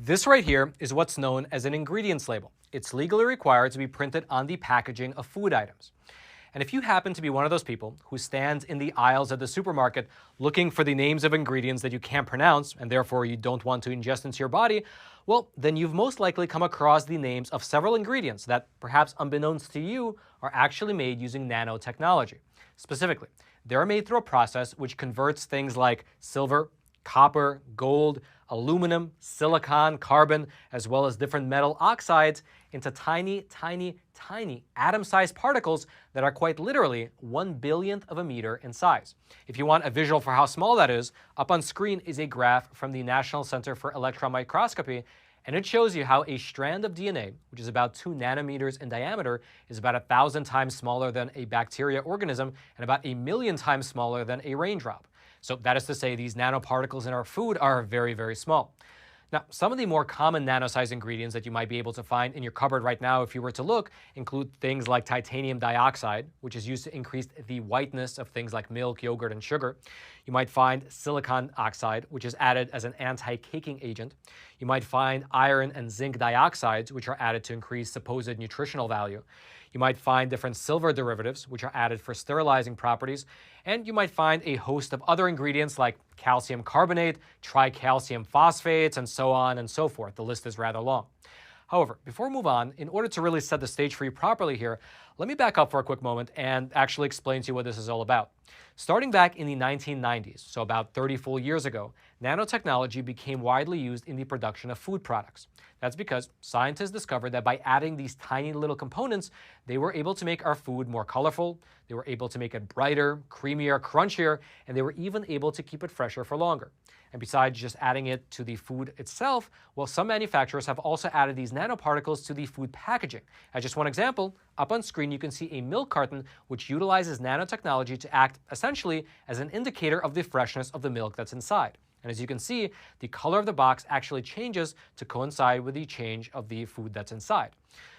This right here is what's known as an ingredients label. It's legally required to be printed on the packaging of food items. And if you happen to be one of those people who stands in the aisles at the supermarket looking for the names of ingredients that you can't pronounce and therefore you don't want to ingest into your body, well, then you've most likely come across the names of several ingredients that, perhaps unbeknownst to you, are actually made using nanotechnology. Specifically, they're made through a process which converts things like silver, copper, gold, aluminum, silicon, carbon, as well as different metal oxides into tiny, tiny, tiny atom-sized particles that are quite literally 1/100000th of a meter in size. If you want a visual for how small that is, up on screen is a graph from the National Center for Electron Microscopy, and it shows you how a strand of DNA, which is about 2 nanometers in diameter, is about 1,000 times smaller than a bacteria organism and about 1,000,000 times smaller than a raindrop. So that is to say, these nanoparticles in our food are very, very small. Now, some of the more common nano-sized ingredients that you might be able to find in your cupboard right now, if you were to look, include things like titanium dioxide, which is used to increase the whiteness of things like milk, yogurt, and sugar. You might find silicon oxide, which is added as an anti-caking agent. You might find iron and zinc dioxides, which are added to increase supposed nutritional value. You might find different silver derivatives, which are added for sterilizing properties. And you might find a host of other ingredients like calcium carbonate, tricalcium phosphates, and so on and so forth. The list is rather long. However, before we move on, in order to really set the stage for you properly here, let me back up for a quick moment and actually explain to you what this is all about. Starting back in the 1990s, so about 30 full years ago, nanotechnology became widely used in the production of food products. That's because scientists discovered that by adding these tiny little components, they were able to make our food more colorful, they were able to make it brighter, creamier, crunchier, and they were even able to keep it fresher for longer. And besides just adding it to the food itself, well, some manufacturers have also added these nanoparticles to the food packaging. As just one example, up on screen you can see a milk carton which utilizes nanotechnology to act essentially as an indicator of the freshness of the milk that's inside. And as you can see, the color of the box actually changes to coincide with the change of the food that's inside.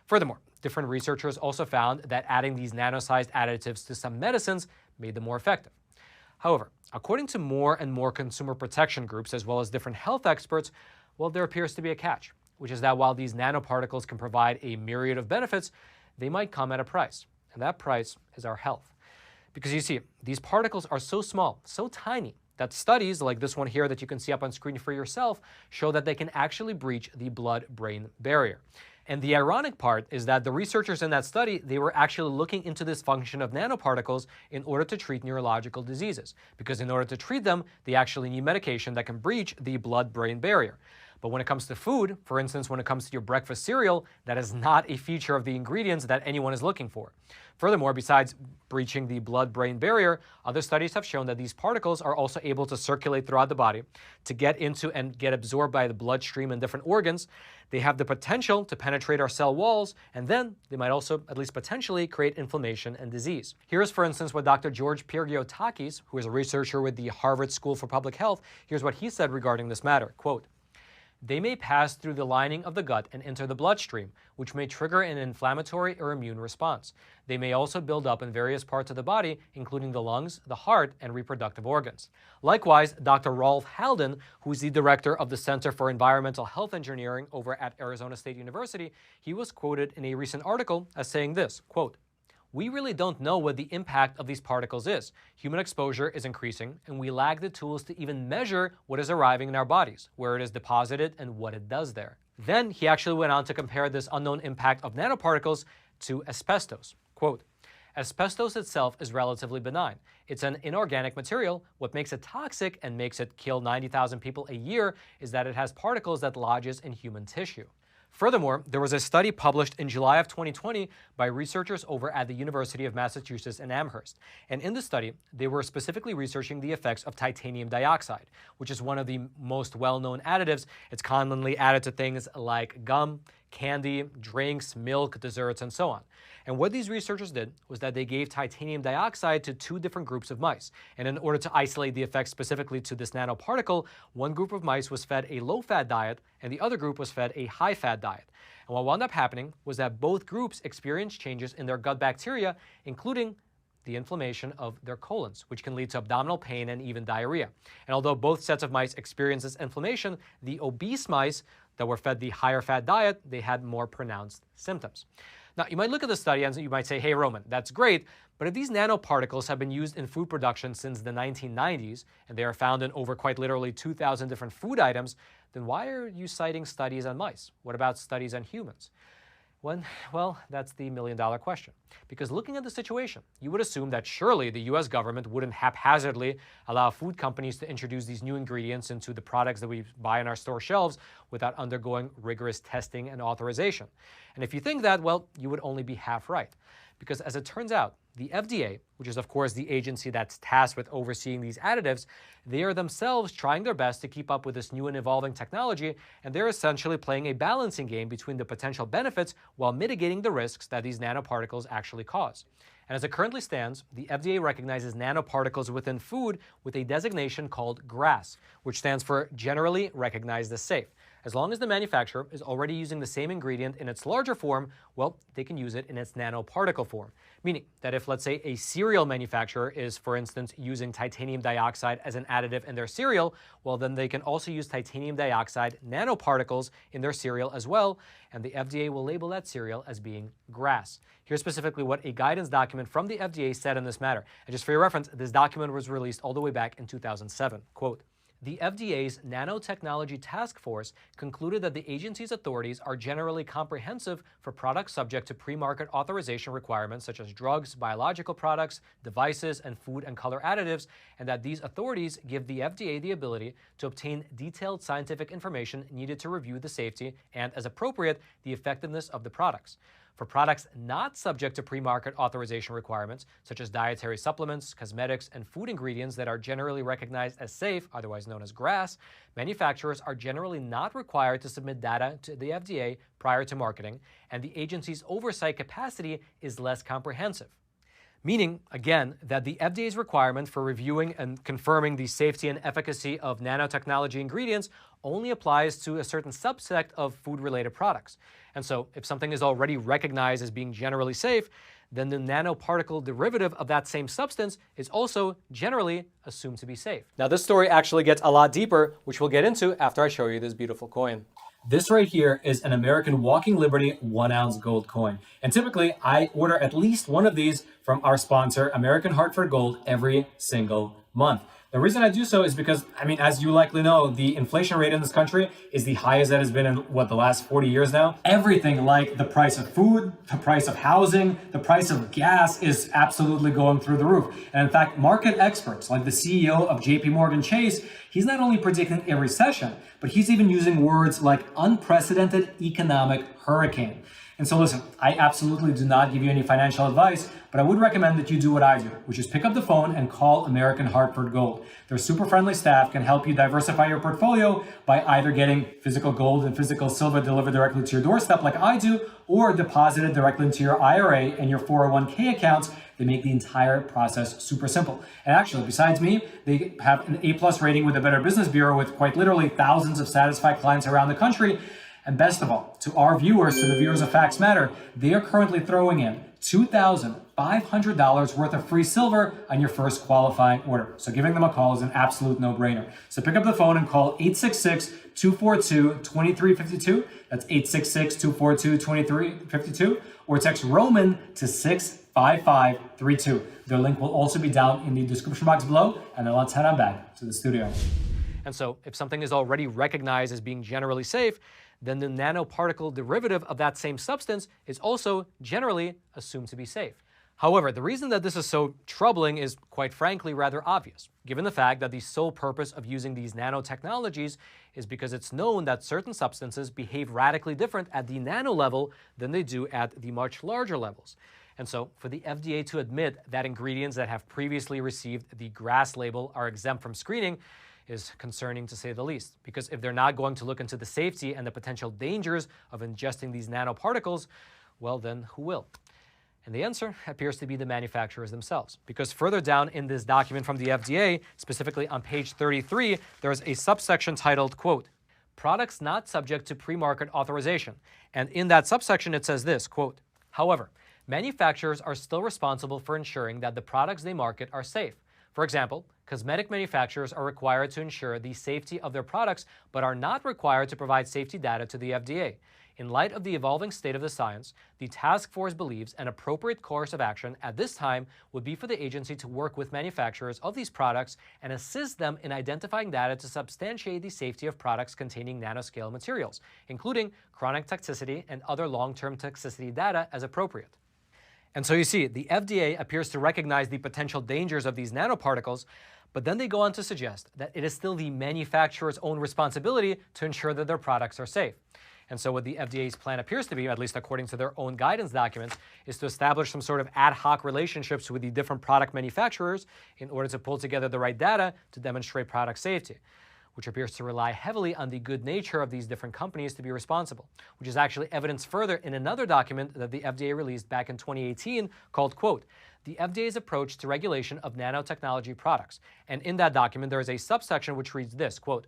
Furthermore, different researchers also found that adding these nano-sized additives to some medicines made them more effective. However, according to more and more consumer protection groups as well as different health experts, well, there appears to be a catch, which is that while these nanoparticles can provide a myriad of benefits, they might come at a price, and that price is our health. Because you see, these particles are so small, so tiny, that studies like this one here that you can see up on screen for yourself show that they can actually breach the blood-brain barrier. And the ironic part is that the researchers in that study, they were actually looking into this function of nanoparticles in order to treat neurological diseases. Because in order to treat them, they actually need medication that can breach the blood-brain barrier. But when it comes to food, for instance, when it comes to your breakfast cereal, that is not a feature of the ingredients that anyone is looking for. Furthermore, besides breaching the blood-brain barrier, other studies have shown that these particles are also able to circulate throughout the body, to get into and get absorbed by the bloodstream and different organs. They have the potential to penetrate our cell walls, and then they might also, at least potentially, create inflammation and disease. Here's, for instance, what Dr. George Pirgiotakis, who is a researcher with the Harvard School for Public Health, here's what he said regarding this matter, quote, "They may pass through the lining of the gut and enter the bloodstream, which may trigger an inflammatory or immune response. They may also build up in various parts of the body, including the lungs, the heart, and reproductive organs." Likewise, Dr. Rolf Halden, who is the director of the Center for Environmental Health Engineering over at Arizona State University, he was quoted in a recent article as saying this, quote, "We really don't know what the impact of these particles is. Human exposure is increasing, and we lack the tools to even measure what is arriving in our bodies, where it is deposited, and what it does there." Then he actually went on to compare this unknown impact of nanoparticles to asbestos. Quote, "Asbestos itself is relatively benign. It's an inorganic material. What makes it toxic and makes it kill 90,000 people a year is that it has particles that lodges in human tissue." Furthermore, there was a study published in July of 2020 by researchers over at the University of Massachusetts in Amherst. And in the study, they were specifically researching the effects of titanium dioxide, which is one of the most well-known additives. It's commonly added to things like gum, candy, drinks, milk, desserts, and so on. And what these researchers did was that they gave titanium dioxide to 2 different groups of mice. And in order to isolate the effects specifically to this nanoparticle, one group of mice was fed a low-fat diet and the other group was fed a high-fat diet. And what wound up happening was that both groups experienced changes in their gut bacteria, including the inflammation of their colons, which can lead to abdominal pain and even diarrhea. And although both sets of mice experienced this inflammation, the obese mice, that were fed the higher fat diet, they had more pronounced symptoms. Now, you might look at the study and you might say, hey, Roman, that's great, but if these nanoparticles have been used in food production since the 1990s, and they are found in over quite literally 2,000 different food items, then why are you citing studies on mice? What about studies on humans? Well, that's the million-dollar question. Because looking at the situation, you would assume that surely the US government wouldn't haphazardly allow food companies to introduce these new ingredients into the products that we buy on our store shelves without undergoing rigorous testing and authorization. And if you think that, well, you would only be half right. Because as it turns out, the FDA, which is of course the agency that's tasked with overseeing these additives, they are themselves trying their best to keep up with this new and evolving technology, and they're essentially playing a balancing game between the potential benefits while mitigating the risks that these nanoparticles actually cause. And as it currently stands, the FDA recognizes nanoparticles within food with a designation called GRAS, which stands for Generally Recognized as Safe. As long as the manufacturer is already using the same ingredient in its larger form, well, they can use it in its nanoparticle form. Meaning that if, let's say, a cereal manufacturer is, for instance, using titanium dioxide as an additive in their cereal, well, then they can also use titanium dioxide nanoparticles in their cereal as well, and the FDA will label that cereal as being GRAS. Here's specifically what a guidance document from the FDA said on this matter. And just for your reference, this document was released all the way back in 2007. Quote, "The FDA's Nanotechnology Task Force concluded that the agency's authorities are generally comprehensive for products subject to pre-market authorization requirements such as drugs, biological products, devices, and food and color additives, and that these authorities give the FDA the ability to obtain detailed scientific information needed to review the safety and, as appropriate, the effectiveness of the products. For products not subject to pre-market authorization requirements, such as dietary supplements, cosmetics, and food ingredients that are generally recognized as safe, otherwise known as GRAS, manufacturers are generally not required to submit data to the FDA prior to marketing, and the agency's oversight capacity is less comprehensive." Meaning, again, that the FDA's requirement for reviewing and confirming the safety and efficacy of nanotechnology ingredients only applies to a certain subset of food-related products. And so, if something is already recognized as being generally safe, then the nanoparticle derivative of that same substance is also generally assumed to be safe. Now, this story actually gets a lot deeper, which we'll get into after I show you this beautiful coin. This right here is an American Walking Liberty 1-ounce gold coin. And typically, I order at least one of these from our sponsor, American Hartford Gold, every single month. The reason I do so is because, as you likely know, the inflation rate in this country is the highest that has been in, the last 40 years now. Everything like the price of food, the price of housing, the price of gas is absolutely going through the roof. And in fact, market experts like the CEO of JP Morgan Chase, he's not only predicting a recession, but he's even using words like unprecedented economic hurricane. And so listen, I absolutely do not give you any financial advice, but I would recommend that you do what I do, which is pick up the phone and call American Hartford Gold. Their super friendly staff can help you diversify your portfolio by either getting physical gold and physical silver delivered directly to your doorstep like I do, or deposited directly into your IRA and your 401k accounts. They make the entire process super simple. And actually, besides me, they have an A+ rating with the Better Business Bureau with quite literally thousands of satisfied clients around the country. And best of all, to our viewers, to the viewers of Facts Matter, they are currently throwing in $2,500 worth of free silver on your first qualifying order. So giving them a call is an absolute no-brainer. So pick up the phone and call 866-242-2352. That's 866-242-2352. Or text Roman to 65532. Their link will also be down in the description box below. And then let's head on back to the studio. And so if something is already recognized as being generally safe, then the nanoparticle derivative of that same substance is also generally assumed to be safe. However, the reason that this is so troubling is, quite frankly, rather obvious, given the fact that the sole purpose of using these nanotechnologies is because it's known that certain substances behave radically different at the nano level than they do at the much larger levels. And so, for the FDA to admit that ingredients that have previously received the GRAS label are exempt from screening is concerning to say the least, because if they're not going to look into the safety and the potential dangers of ingesting these nanoparticles, well then who will? And the answer appears to be the manufacturers themselves, because further down in this document from the FDA, specifically on page 33, there's a subsection titled, quote, "Products not subject to pre-market authorization." And in that subsection it says this, quote, "However, manufacturers are still responsible for ensuring that the products they market are safe. For example, Cosmetic manufacturers are required to ensure the safety of their products, but are not required to provide safety data to the FDA. In light of the evolving state of the science, the task force believes an appropriate course of action at this time would be for the agency to work with manufacturers of these products and assist them in identifying data to substantiate the safety of products containing nanoscale materials, including chronic toxicity and other long-term toxicity data as appropriate. And so you see, the FDA appears to recognize the potential dangers of these nanoparticles, but then they go on to suggest that it is still the manufacturer's own responsibility to ensure that their products are safe. And so what the FDA's plan appears to be, at least according to their own guidance documents, is to establish some sort of ad hoc relationships with the different product manufacturers in order to pull together the right data to demonstrate product safety, which appears to rely heavily on the good nature of these different companies to be responsible, which is actually evidenced further in another document that the FDA released back in 2018 called, quote, the FDA's approach to regulation of nanotechnology products. And in that document, there is a subsection which reads this, quote,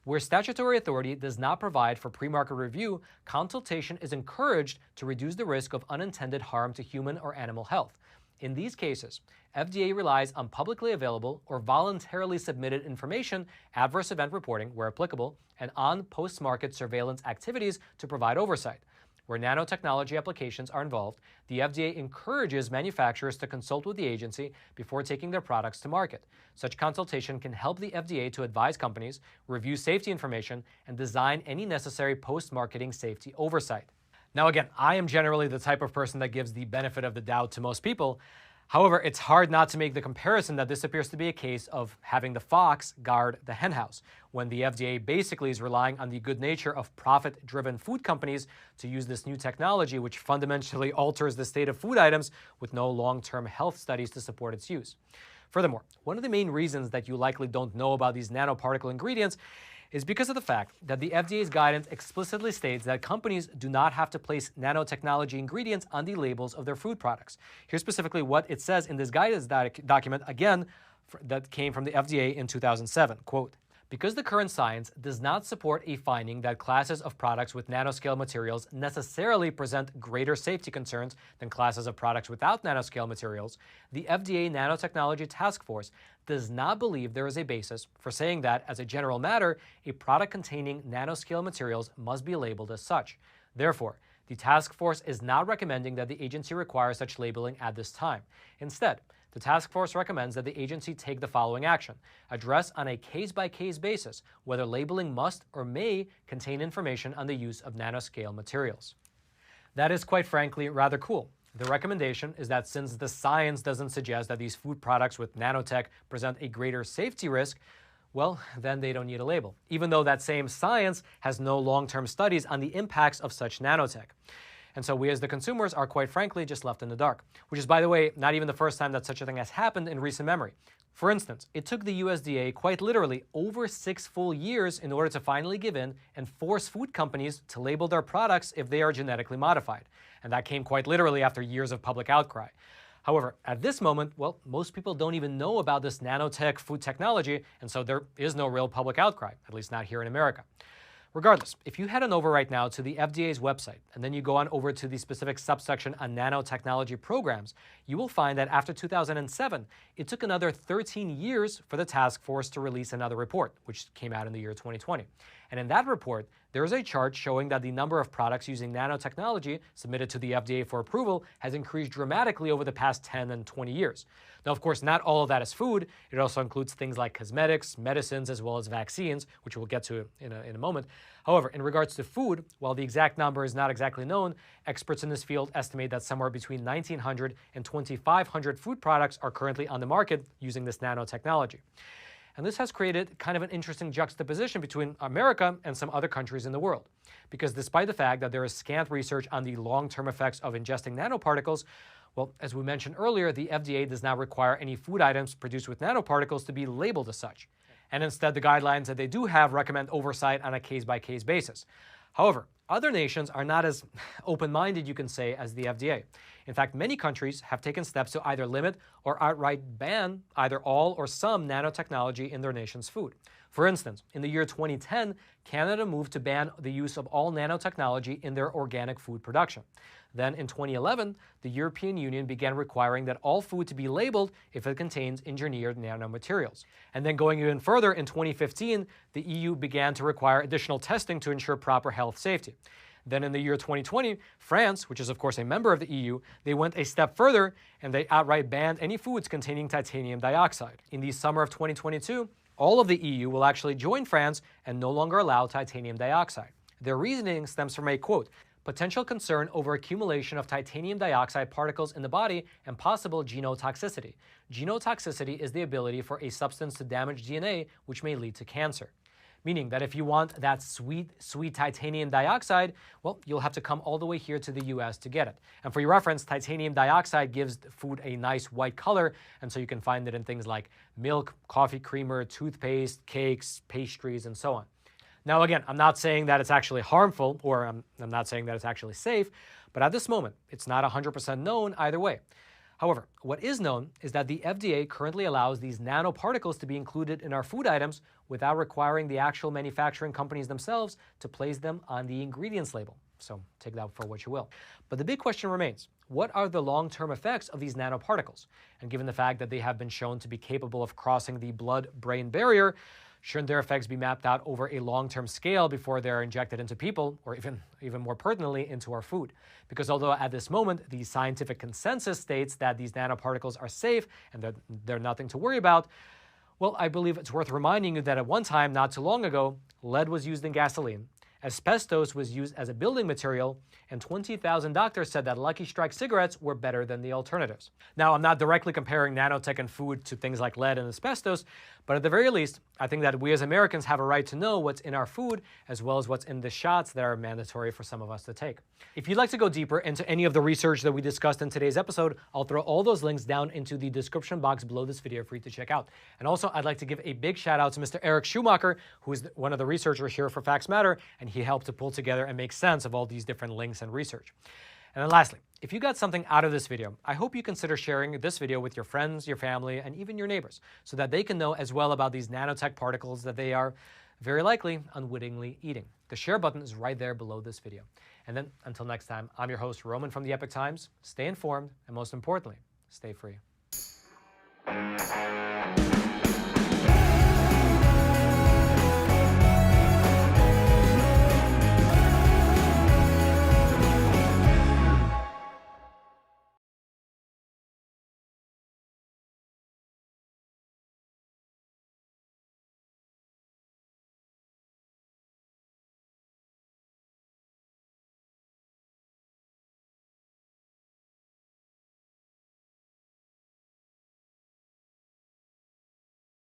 where statutory authority does not provide for pre-market review, consultation is encouraged to reduce the risk of unintended harm to human or animal health. In these cases, FDA relies on publicly available or voluntarily submitted information, adverse event reporting, where applicable, and on post-market surveillance activities to provide oversight. Where nanotechnology applications are involved, the FDA encourages manufacturers to consult with the agency before taking their products to market. Such consultation can help the FDA to advise companies, review safety information, and design any necessary post-marketing safety oversight. Now again, I am generally the type of person that gives the benefit of the doubt to most people. However, it's hard not to make the comparison that this appears to be a case of having the fox guard the henhouse, when the FDA basically is relying on the good nature of profit-driven food companies to use this new technology, which fundamentally alters the state of food items with no long-term health studies to support its use. Furthermore, one of the main reasons that you likely don't know about these nanoparticle ingredients is because of the fact that the FDA's guidance explicitly states that companies do not have to place nanotechnology ingredients on the labels of their food products. Here's specifically what it says in this guidance document, again, that came from the FDA in 2007, quote, because the current science does not support a finding that classes of products with nanoscale materials necessarily present greater safety concerns than classes of products without nanoscale materials, the FDA Nanotechnology Task Force does not believe there is a basis for saying that, as a general matter, a product containing nanoscale materials must be labeled as such. Therefore, the task force is not recommending that the agency require such labeling at this time. Instead, the task force recommends that the agency take the following action: address on a case-by-case basis whether labeling must or may contain information on the use of nanoscale materials. That is, quite frankly, rather cool. The recommendation is that since the science doesn't suggest that these food products with nanotech present a greater safety risk, well, then they don't need a label, even though that same science has no long-term studies on the impacts of such nanotech. And so we as the consumers are, quite frankly, just left in the dark, which is, by the way, not even the first time that such a thing has happened in recent memory. For instance, it took the USDA quite literally over 6 full years in order to finally give in and force food companies to label their products if they are genetically modified. And that came quite literally after years of public outcry. However, at this moment, well, most people don't even know about this nanotech food technology, and so there is no real public outcry, at least not here in America. Regardless, if you head on over right now to the FDA's website, and then you go on over to the specific subsection on nanotechnology programs, you will find that after 2007, it took another 13 years for the task force to release another report, which came out in the year 2020. And in that report, there is a chart showing that the number of products using nanotechnology submitted to the FDA for approval has increased dramatically over the past 10 and 20 years. Now, of course, not all of that is food. It also includes things like cosmetics, medicines, as well as vaccines, which we'll get to in a moment. However, in regards to food, while the exact number is not exactly known, experts in this field estimate that somewhere between 1,900 and 2,500 food products are currently on the market using this nanotechnology. And this has created kind of an interesting juxtaposition between America and some other countries in the world. Because despite the fact that there is scant research on the long-term effects of ingesting nanoparticles, well, as we mentioned earlier, the FDA does not require any food items produced with nanoparticles to be labeled as such. And instead, the guidelines that they do have recommend oversight on a case-by-case basis. However, other nations are not as open-minded, you can say, as the FDA. In fact, many countries have taken steps to either limit or outright ban either all or some nanotechnology in their nation's food. For instance, in the year 2010, Canada moved to ban the use of all nanotechnology in their organic food production. Then in 2011, the European Union began requiring that all food to be labeled if it contains engineered nanomaterials. And then going even further, in 2015, the EU began to require additional testing to ensure proper health safety. Then in the year 2020, France, which is of course a member of the EU, they went a step further and they outright banned any foods containing titanium dioxide. In the summer of 2022, all of the EU will actually join France and no longer allow titanium dioxide. Their reasoning stems from a, quote, potential concern over accumulation of titanium dioxide particles in the body and possible genotoxicity. Genotoxicity is the ability for a substance to damage DNA, which may lead to cancer. Meaning that if you want that sweet, sweet titanium dioxide, well, you'll have to come all the way here to the US to get it. And for your reference, titanium dioxide gives food a nice white color, and so you can find it in things like milk, coffee creamer, toothpaste, cakes, pastries, and so on. Now again, I'm not saying that it's actually harmful, or I'm not saying that it's actually safe, but at this moment, it's not 100% known either way. However, what is known is that the FDA currently allows these nanoparticles to be included in our food items without requiring the actual manufacturing companies themselves to place them on the ingredients label. So take that for what you will. But the big question remains, what are the long-term effects of these nanoparticles? And given the fact that they have been shown to be capable of crossing the blood-brain barrier, shouldn't their effects be mapped out over a long-term scale before they're injected into people, or even more pertinently, into our food? Because although at this moment, the scientific consensus states that these nanoparticles are safe and they're nothing to worry about, well, I believe it's worth reminding you that at one time, not too long ago, lead was used in gasoline, asbestos was used as a building material, and 20,000 doctors said that Lucky Strike cigarettes were better than the alternatives. Now, I'm not directly comparing nanotech and food to things like lead and asbestos, but at the very least, I think that we as Americans have a right to know what's in our food, as well as what's in the shots that are mandatory for some of us to take. If you'd like to go deeper into any of the research that we discussed in today's episode, I'll throw all those links down into the description box below this video for you to check out. And also, I'd like to give a big shout out to Mr. Eric Schumacher, who is one of the researchers here for Facts Matter, and he helped to pull together and make sense of all these different links and research. And then lastly, if you got something out of this video, I hope you consider sharing this video with your friends, your family, and even your neighbors, so that they can know as well about these nanotech particles that they are very likely unwittingly eating. The share button is right there below this video. And then until next time, I'm your host, Roman from the Epoch Times. Stay informed, and most importantly, stay free.